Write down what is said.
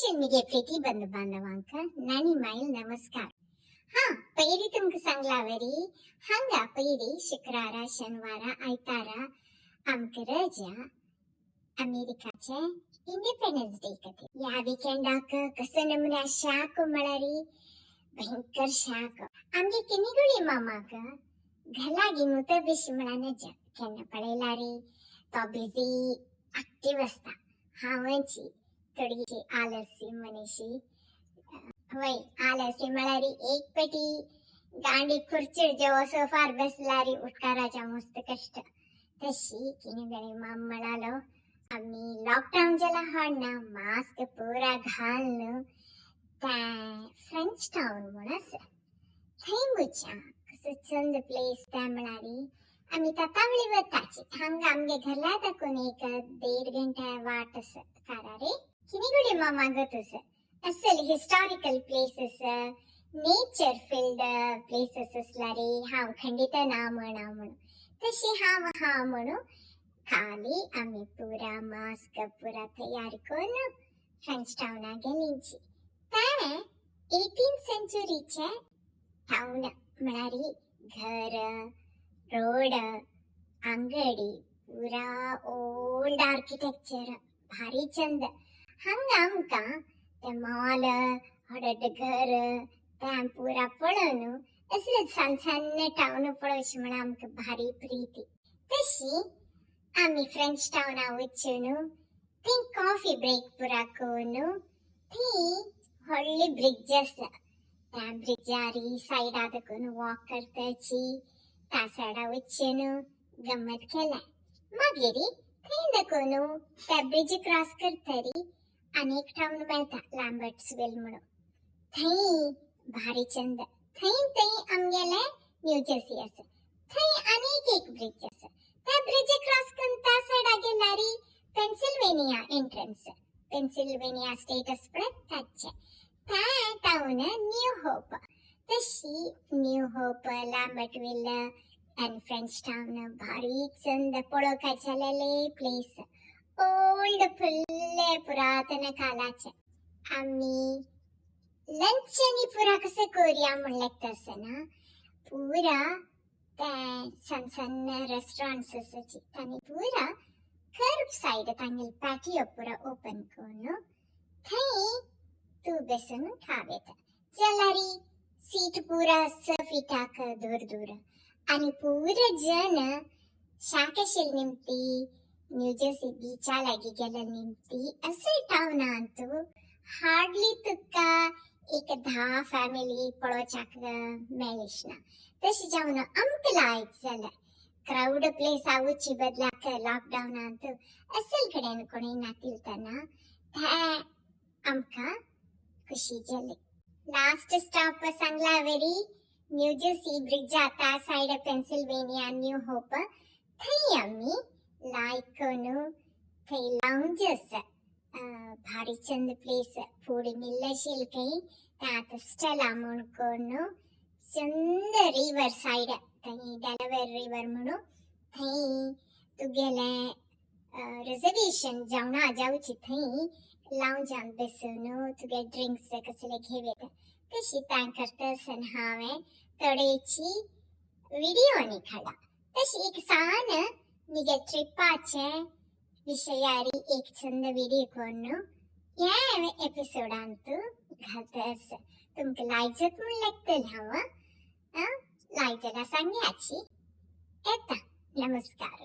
Social media Preeti बंधू बांधवांक नानी mile नमस्कार. पैरी तुमक सांगलावरी हंगा पैरी शुक्रारा शनिवारा आयतारा आमक रजा अमेरिकाचे इंडिपेंडेंस डे कथे. या वीकेंडाक कसं नमुना शाक मळारी भयंकर शाक आमगे किनिगुळी मामाक घरलागी मुत बिश मळाने जा केन्न पळेलारी तो बिझी ऍक्टिव्ह असता. हावंची थोडीशी आलसी मनीषी वय आलसी मळारी एक पेटी गांडी खुर्चीर जेव्हा सोफार बसलारी उठकाराच्या मस्त कष्ट तशी किनिगळी माम मळालो आम्ही लॉकडाऊन जला हाडना मास्क पूरा घालनं त्या फ्रेंच टाउन म्हणस थंय मुचा कसं चंद प्लेस त्या मळारी आम्ही तातावळी वताची हंग आमगे घरला तकून एक 1.5 घंटा वाट अस कारारे किनिगुडी मामा गतस असल historical places nature field places असलारे हाव खंडित ना म्हणून तशी हाव म्हणू खाली आम्ही पुरा मास्क पुरा तयार करून फ्रेंच टाउना गेलींची. त्या 18th सेंचुरीचे टाउन म्हणारी घर रोड अंगडी पुरा ओल्ड आर्किटेक्चर भारी चंद हंग आमका ते मॉल हडड घर त्या पुरा पळून असले सन्न टाउन पळोवची म्हण आमका भारी प्रीती. तशी आम्ही फ्रेंच टाउना वचून थी कॉफी ब्रेक पुरा करून थी व्हडली ब्रिज आसा त्या ब्रिजारी साइडा तकून वॉक करताची त्या साइडा वचून गम्मत केला. मागीरी थंय दकून त्या ब्रिज क्रॉस करतरी अनेक टाउन मेळता लॅम्बर्ट्सविल म्हणून थंय भारी चंद थंय आमगेले न्यू जर्सी आसा थंय अनेक एक ब्रिज आसा त्या ब्रिज क्रॉस करून त्या साइडा गेल्यारी पेन्सिल्वेनिया एंट्रन्स पेन्सिल्वेनिया स्टेट आसा ताचे त्या टाउन न्यू होप. तशी New Hope Lambertville and French town भारी चंद पळोवपाचेले प्लेस ओल्ड फुल्ले पुरातन कालाचे. आम्ही लंच आणि पुरा कसं करूया म्हणले तसं पुरा त्या सन्न रेस्टॉरंट्स असायची त्यांनी पुरा कर्ब साइड तांगेल पॅटियो पुरा ओपन करून थंय तू बसून खावेत जलारी सीट पुरा 6 फीटाक दूर आणि पूरा जन शाकेशिल निमती न्यू जर्सी बीचा लागी गेला निमती असं टाउनांतू हार्डली तुका एक 10 फॅमिली पळोवच्याक मेळीश ना. तशी जावन आमक लायक जाला क्राउड प्लेस आवची बदलाक लॉकडाउनांत असल कडेन कोणी नातील तना त्या आमका खुशी जाली. लास्ट स्टॉप सांगला वेरी न्यू जर्सी ब्रिज आता साइड पेन्सिल्वेनिया न्यू होप थंय आम्ही लायक करून थंय लाउंजेस भारी चंद प्लेस फूड मिल्लशील काही त्यात स्टेला म्हणून करून चंद रिवर साइड थंय डेलावेर रिवर म्हणून थंय तुगेले रिजर्वेशन जावची थंय लाउंजान बसून तुगे ड्रिंक्स कसले घेवेत तशी त्या करतसन हांवें थोडेची व्हिडिओ निघाला. तशी एक सान निगे ट्रिपाचे विषयारी एक चंद व्हिडिओ करून या एपिसोडांत घालतस तुमका लायक जात म्हण लागतल हांव लायक जाल्यार सांगयाची येता. नमस्कार.